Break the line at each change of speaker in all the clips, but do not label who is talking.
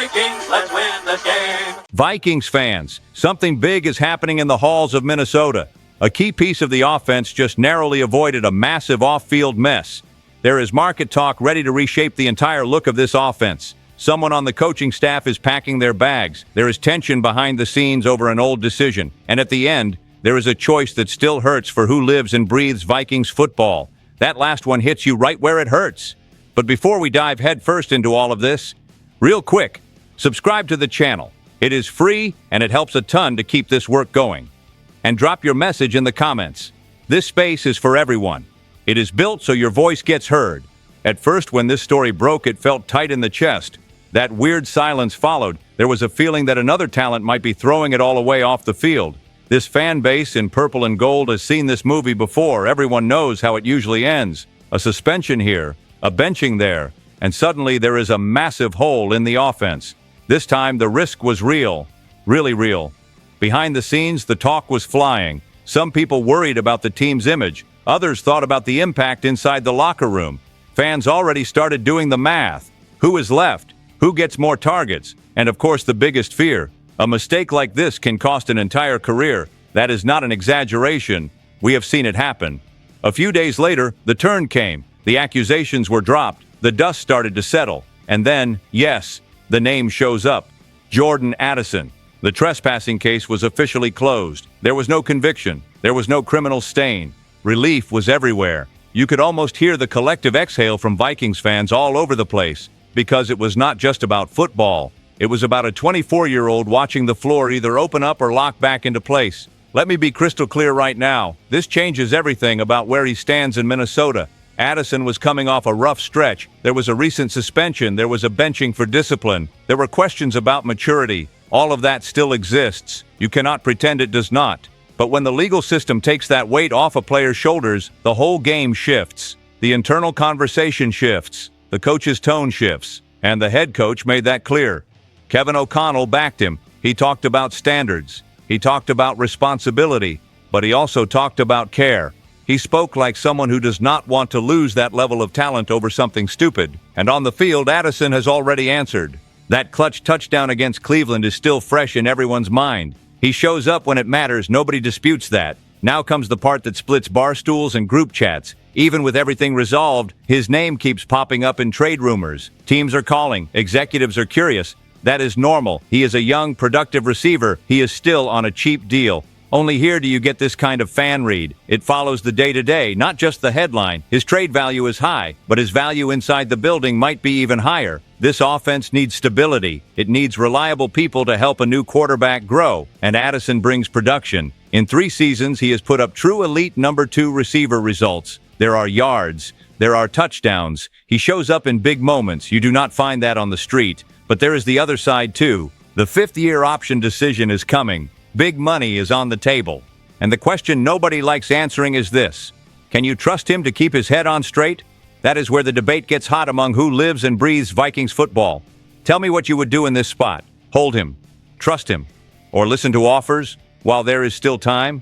Vikings, let's win this game.
Vikings fans, something big is happening in the halls of Minnesota. A key piece of the offense just narrowly avoided a massive off-field mess. There is market talk ready to reshape the entire look of this offense. Someone on the coaching staff is packing their bags. There is tension behind the scenes over an old decision. And at the end, there is a choice that still hurts for who lives and breathes Vikings football. That last one hits you right where it hurts. But before we dive headfirst into all of this, real quick, subscribe to the channel. It is free and it helps a ton to keep this work going. And drop your message in the comments. This space is for everyone. It is built so your voice gets heard. At first, when this story broke, it felt tight in the chest. That weird silence followed. There was a feeling that another talent might be throwing it all away off the field. This fan base in purple and gold has seen this movie before. Everyone knows how it usually ends. A suspension here, a benching there, and suddenly there is a massive hole in the offense. This time, the risk was real. Really real. Behind the scenes, the talk was flying. Some people worried about the team's image. Others thought about the impact inside the locker room. Fans already started doing the math. Who is left? Who gets more targets? And of course, the biggest fear. A mistake like this can cost an entire career. That is not an exaggeration. We have seen it happen. A few days later, the turn came. The accusations were dropped. The dust started to settle. And then, yes, the name shows up. Jordan Addison. The trespassing case was officially closed. There was no conviction. There was no criminal stain. Relief was everywhere. You could almost hear the collective exhale from Vikings fans all over the place, because it was not just about football. It was about a 24-year-old watching the floor either open up or lock back into place. Let me be crystal clear right now. This changes everything about where he stands in Minnesota. Addison was coming off a rough stretch. There was a recent suspension. There was a benching for discipline. There were questions about maturity. All of that still exists. You cannot pretend it does not. But when the legal system takes that weight off a player's shoulders, the whole game shifts. The internal conversation shifts. The coach's tone shifts. And the head coach made that clear. Kevin O'Connell backed him. He talked about standards. He talked about responsibility. But he also talked about care. He spoke like someone who does not want to lose that level of talent over something stupid. And on the field, Addison has already answered. That clutch touchdown against Cleveland is still fresh in everyone's mind. He shows up when it matters. Nobody disputes that. Now comes the part that splits barstools and group chats. Even with everything resolved, his name keeps popping up in trade rumors. Teams are calling. Executives are curious. That is normal. He is a young, productive receiver. He is still on a cheap deal. Only here do you get this kind of fan read. It follows the day-to-day, not just the headline. His trade value is high, but his value inside the building might be even higher. This offense needs stability. It needs reliable people to help a new quarterback grow, and Addison brings production. In 3 seasons, he has put up true elite number 2 receiver results. There are yards. There are touchdowns. He shows up in big moments. You do not find that on the street. But there is the other side, too. The 5th-year option decision is coming. Big money is on the table. And the question nobody likes answering is this. Can you trust him to keep his head on straight? That is where the debate gets hot among who lives and breathes Vikings football. Tell me what you would do in this spot. Hold him. Trust him. Or listen to offers while there is still time.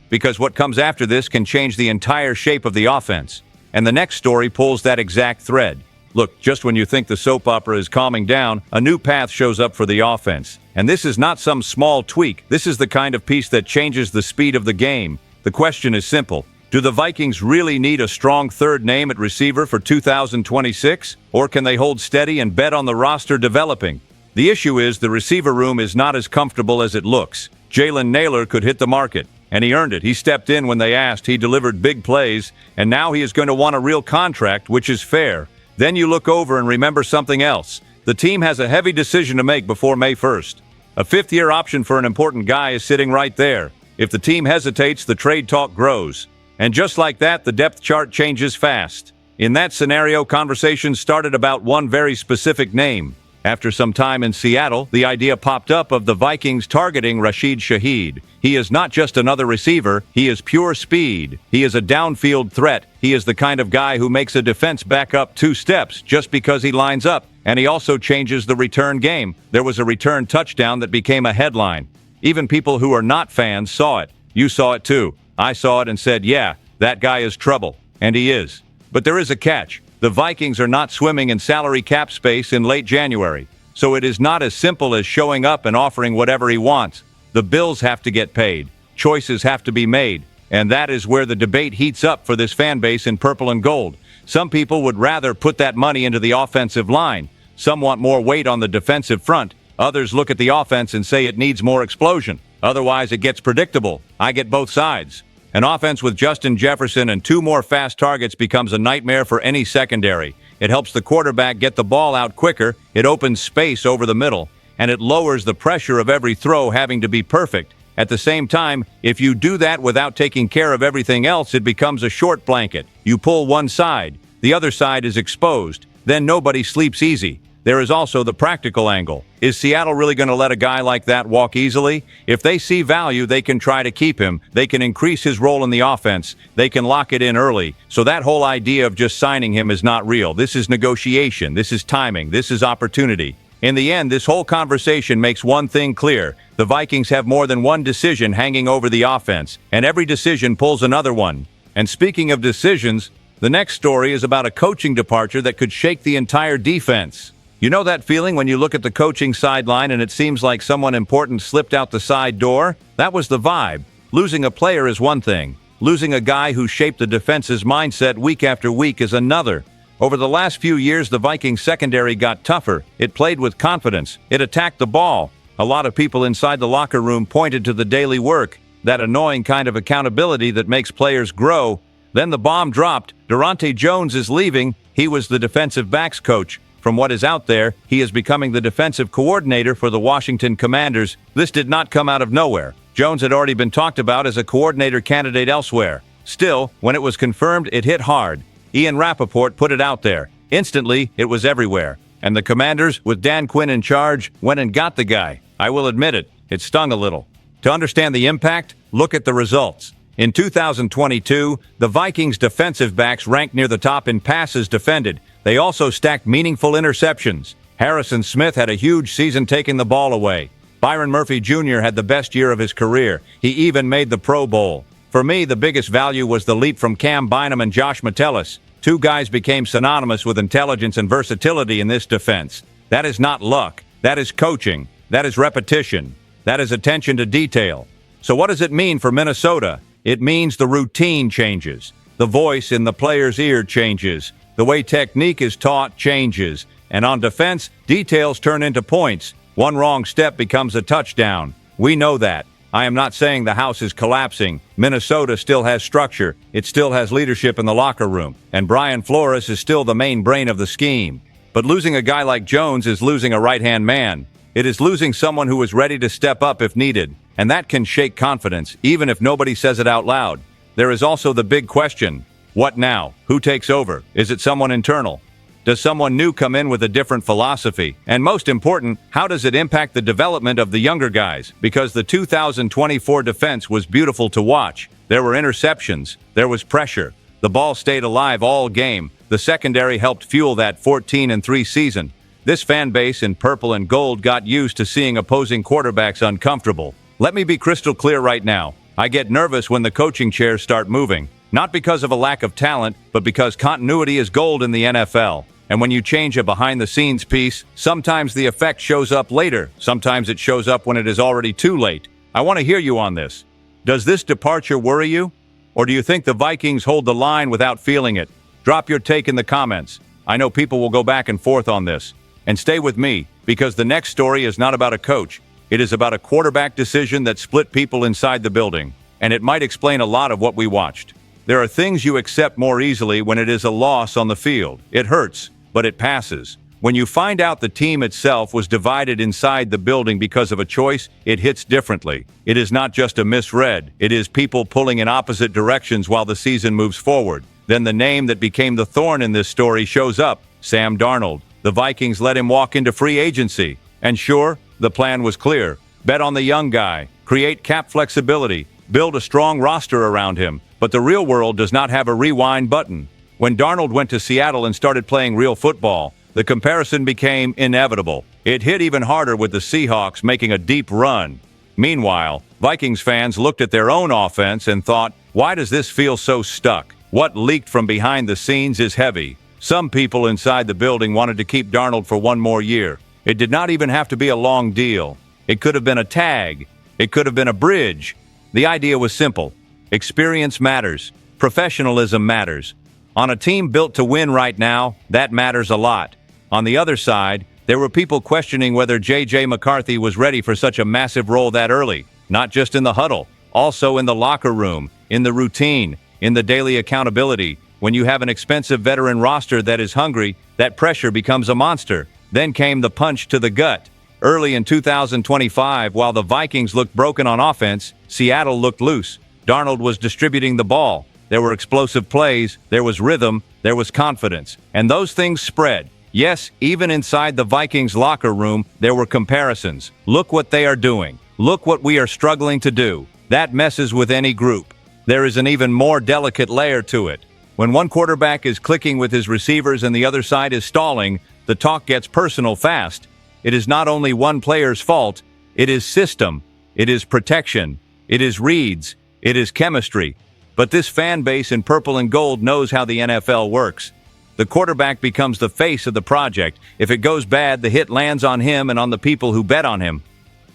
Because what comes after this can change the entire shape of the offense. And the next story pulls that exact thread. Look, just when you think the soap opera is calming down, a new path shows up for the offense. And this is not some small tweak. This is the kind of piece that changes the speed of the game. The question is simple. Do the Vikings really need a strong third name at receiver for 2026? Or can they hold steady and bet on the roster developing? The issue is the receiver room is not as comfortable as it looks. Jalen Naylor could hit the market, and he earned it. He stepped in when they asked. He delivered big plays, and now he is going to want a real contract, which is fair. Then you look over and remember something else. The team has a heavy decision to make before May 1st. A 5th-year option for an important guy is sitting right there. If the team hesitates, the trade talk grows. And just like that, the depth chart changes fast. In that scenario, conversations started about one very specific name. After some time in Seattle, the idea popped up of the Vikings targeting Rashid Shaheed. He is not just another receiver, he is pure speed. He is a downfield threat. He is the kind of guy who makes a defense back up 2 steps just because he lines up. And he also changes the return game. There was a return touchdown that became a headline. Even people who are not fans saw it. You saw it too. I saw it and said, yeah, that guy is trouble. And he is. But there is a catch. The Vikings are not swimming in salary cap space in late January. So it is not as simple as showing up and offering whatever he wants. The bills have to get paid. Choices have to be made. And that is where the debate heats up for this fan base in purple and gold. Some people would rather put that money into the offensive line. Some want more weight on the defensive front. Others look at the offense and say it needs more explosion. Otherwise, it gets predictable. I get both sides. An offense with Justin Jefferson and 2 more fast targets becomes a nightmare for any secondary. It helps the quarterback get the ball out quicker, it opens space over the middle, and it lowers the pressure of every throw having to be perfect. At the same time, if you do that without taking care of everything else, it becomes a short blanket. You pull one side, the other side is exposed. Then nobody sleeps easy. There is also the practical angle. Is Seattle really going to let a guy like that walk easily? If they see value, they can try to keep him. They can increase his role in the offense. They can lock it in early. So that whole idea of just signing him is not real. This is negotiation. This is timing. This is opportunity. In the end, this whole conversation makes one thing clear. The Vikings have more than one decision hanging over the offense, and every decision pulls another one. And speaking of decisions, the next story is about a coaching departure that could shake the entire defense. You know that feeling when you look at the coaching sideline and it seems like someone important slipped out the side door? That was the vibe. Losing a player is one thing. Losing a guy who shaped the defense's mindset week after week is another. Over the last few years, the Vikings secondary got tougher. It played with confidence. It attacked the ball. A lot of people inside the locker room pointed to the daily work, that annoying kind of accountability that makes players grow. Then the bomb dropped. Durante Jones is leaving. He was the defensive backs coach. From what is out there, he is becoming the defensive coordinator for the Washington Commanders. This did not come out of nowhere. Jones had already been talked about as a coordinator candidate elsewhere. Still, when it was confirmed, it hit hard. Ian Rappaport put it out there. Instantly, it was everywhere. And the Commanders, with Dan Quinn in charge, went and got the guy. I will admit it stung a little. To understand the impact, look at the results. In 2022, the Vikings defensive backs ranked near the top in passes defended. They also stacked meaningful interceptions. Harrison Smith had a huge season taking the ball away. Byron Murphy Jr. had the best year of his career. He even made the Pro Bowl. For me, the biggest value was the leap from Cam Bynum and Josh Metellus. 2 guys became synonymous with intelligence and versatility in this defense. That is not luck. That is coaching. That is repetition. That is attention to detail. So what does it mean for Minnesota? It means the routine changes. The voice in the player's ear changes. The way technique is taught changes. And on defense, details turn into points. One wrong step becomes a touchdown. We know that. I am not saying the house is collapsing. Minnesota still has structure. It still has leadership in the locker room. And Brian Flores is still the main brain of the scheme. But losing a guy like Jones is losing a right-hand man. It is losing someone who is ready to step up if needed. And that can shake confidence, even if nobody says it out loud. There is also the big question. What now? Who takes over? Is it someone internal? Does someone new come in with a different philosophy? And most important, how does it impact the development of the younger guys? Because the 2024 defense was beautiful to watch. There were interceptions. There was pressure. The ball stayed alive all game. The secondary helped fuel that 14-3 season. This fan base in purple and gold got used to seeing opposing quarterbacks uncomfortable. Let me be crystal clear right now. I get nervous when the coaching chairs start moving. Not because of a lack of talent, but because continuity is gold in the NFL. And when you change a behind-the-scenes piece, sometimes the effect shows up later. Sometimes it shows up when it is already too late. I want to hear you on this. Does this departure worry you? Or do you think the Vikings hold the line without feeling it? Drop your take in the comments. I know people will go back and forth on this. And stay with me, because the next story is not about a coach. It is about a quarterback decision that split people inside the building. And it might explain a lot of what we watched. There are things you accept more easily when it is a loss on the field. It hurts, but it passes. When you find out the team itself was divided inside the building because of a choice, it hits differently. It is not just a misread. It is people pulling in opposite directions while the season moves forward. Then the name that became the thorn in this story shows up, Sam Darnold. The Vikings let him walk into free agency. And sure, the plan was clear. Bet on the young guy, create cap flexibility, build a strong roster around him. But the real world does not have a rewind button. When Darnold went to Seattle and started playing real football, the comparison became inevitable. It hit even harder with the Seahawks making a deep run. Meanwhile, Vikings fans looked at their own offense and thought, why does this feel so stuck? What leaked from behind the scenes is heavy. Some people inside the building wanted to keep Darnold for one more year. It did not even have to be a long deal. It could have been a tag. It could have been a bridge. The idea was simple. Experience matters. Professionalism matters. On a team built to win right now, that matters a lot. On the other side, there were people questioning whether J.J. McCarthy was ready for such a massive role that early, not just in the huddle, also in the locker room, in the routine, in the daily accountability. When you have an expensive veteran roster that is hungry, that pressure becomes a monster. Then came the punch to the gut. Early in 2025, while the Vikings looked broken on offense, Seattle looked loose. Darnold was distributing the ball. There were explosive plays, there was rhythm, there was confidence. And those things spread. Yes, even inside the Vikings locker room, there were comparisons. Look what they are doing. Look what we are struggling to do. That messes with any group. There is an even more delicate layer to it. When one quarterback is clicking with his receivers and the other side is stalling, the talk gets personal fast. It is not only one player's fault, it is system, it is protection, it is reads, it is chemistry. But this fan base in purple and gold knows how the NFL works. The quarterback becomes the face of the project. If it goes bad, the hit lands on him and on the people who bet on him.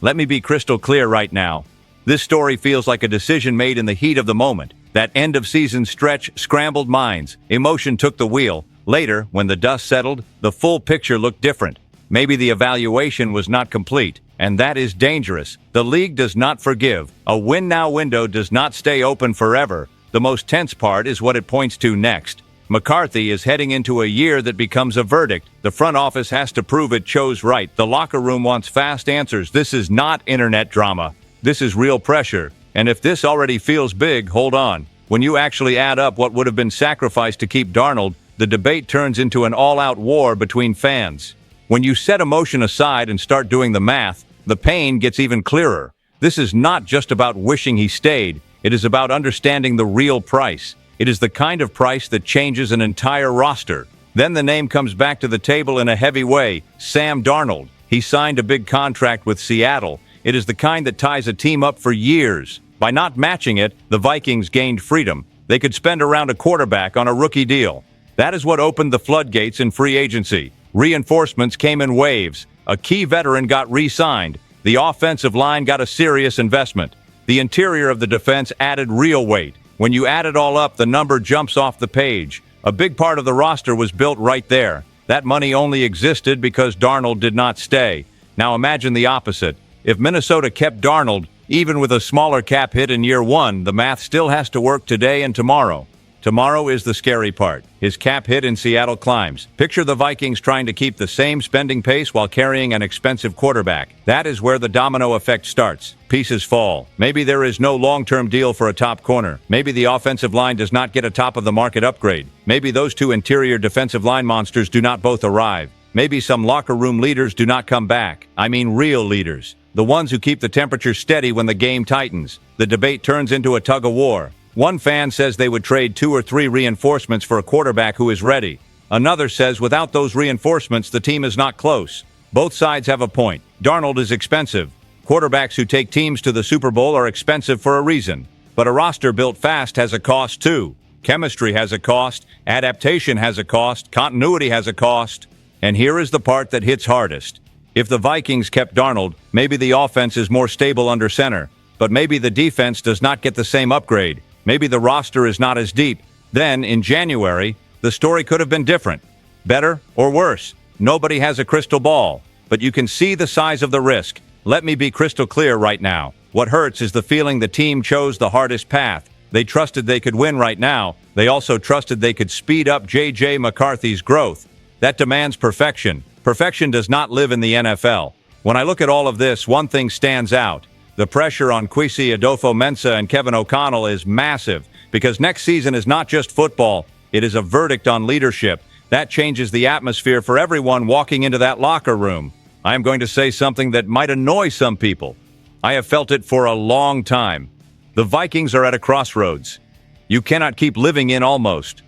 Let me be crystal clear right now. This story feels like a decision made in the heat of the moment. That end-of-season stretch scrambled minds. Emotion took the wheel. Later, when the dust settled, the full picture looked different. Maybe the evaluation was not complete, and that is dangerous. The league does not forgive. A win-now window does not stay open forever. The most tense part is what it points to next. McCarthy is heading into a year that becomes a verdict. The front office has to prove it chose right. The locker room wants fast answers. This is not internet drama. This is real pressure. And if this already feels big, hold on. When you actually add up what would have been sacrificed to keep Darnold, the debate turns into an all-out war between fans. When you set emotion aside and start doing the math, the pain gets even clearer. This is not just about wishing he stayed. It is about understanding the real price. It is the kind of price that changes an entire roster. Then the name comes back to the table in a heavy way, Sam Darnold. He signed a big contract with Seattle. It is the kind that ties a team up for years. By not matching it, the Vikings gained freedom. They could spend around a quarterback on a rookie deal. That is what opened the floodgates in free agency. Reinforcements came in waves. A key veteran got re-signed. The offensive line got a serious investment. The interior of the defense added real weight. When you add it all up, the number jumps off the page. A big part of the roster was built right there. That money only existed because Darnold did not stay. Now imagine the opposite. If Minnesota kept Darnold, even with a smaller cap hit in year one, the math still has to work today and tomorrow. Tomorrow is the scary part. His cap hit in Seattle climbs. Picture the Vikings trying to keep the same spending pace while carrying an expensive quarterback. That is where the domino effect starts. Pieces fall. Maybe there is no long-term deal for a top corner. Maybe the offensive line does not get a top-of-the-market upgrade. Maybe those two interior defensive line monsters do not both arrive. Maybe some locker room leaders do not come back. I mean real leaders. The ones who keep the temperature steady when the game tightens. The debate turns into a tug-of-war. One fan says they would trade 2 or 3 reinforcements for a quarterback who is ready. Another says without those reinforcements, the team is not close. Both sides have a point. Darnold is expensive. Quarterbacks who take teams to the Super Bowl are expensive for a reason. But a roster built fast has a cost too. Chemistry has a cost. Adaptation has a cost. Continuity has a cost. And here is the part that hits hardest. If the Vikings kept Darnold, maybe the offense is more stable under center. But maybe the defense does not get the same upgrade. Maybe the roster is not as deep. Then, in January, the story could have been different. Better or worse. Nobody has a crystal ball. But you can see the size of the risk. Let me be crystal clear right now. What hurts is the feeling the team chose the hardest path. They trusted they could win right now. They also trusted they could speed up J.J. McCarthy's growth. That demands perfection. Perfection does not live in the NFL. When I look at all of this, one thing stands out. The pressure on Kwesi Adolfo-Mensah and Kevin O'Connell is massive because next season is not just football, it is a verdict on leadership. That changes the atmosphere for everyone walking into that locker room. I am going to say something that might annoy some people. I have felt it for a long time. The Vikings are at a crossroads. You cannot keep living in almost.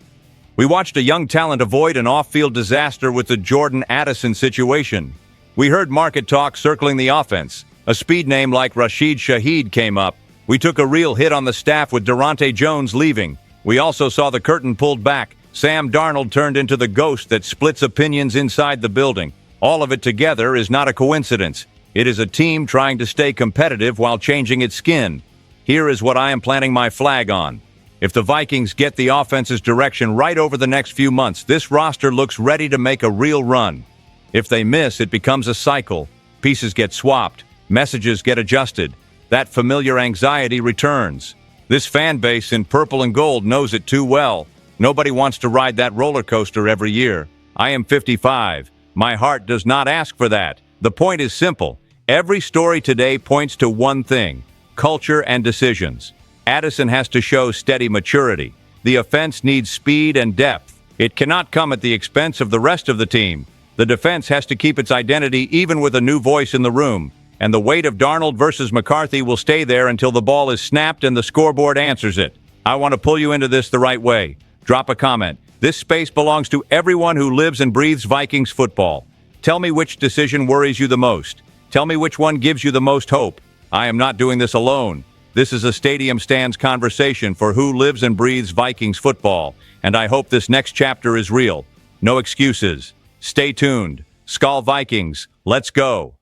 We watched a young talent avoid an off-field disaster with the Jordan Addison situation. We heard market talk circling the offense. A speed name like Rashid Shaheed came up. We took a real hit on the staff with Durante Jones leaving. We also saw the curtain pulled back. Sam Darnold turned into the ghost that splits opinions inside the building. All of it together is not a coincidence. It is a team trying to stay competitive while changing its skin. Here is what I am planting my flag on. If the Vikings get the offense's direction right over the next few months, this roster looks ready to make a real run. If they miss, it becomes a cycle. Pieces get swapped, messages get adjusted. That familiar anxiety returns. This fan base in purple and gold knows it too well. Nobody wants to ride that roller coaster every year. I am 55. My heart does not ask for that. The point is simple. Every story today points to one thing: culture and decisions. Addison has to show steady maturity. The offense needs speed and depth. It cannot come at the expense of the rest of the team. The defense has to keep its identity even with a new voice in the room. And the weight of Darnold versus McCarthy will stay there until the ball is snapped and the scoreboard answers it. I want to pull you into this the right way. Drop a comment. This space belongs to everyone who lives and breathes Vikings football. Tell me which decision worries you the most. Tell me which one gives you the most hope. I am not doing this alone. This is a Stadium Stands conversation for who lives and breathes Vikings football, and I hope this next chapter is real. No excuses. Stay tuned. SKOL Vikings, let's go.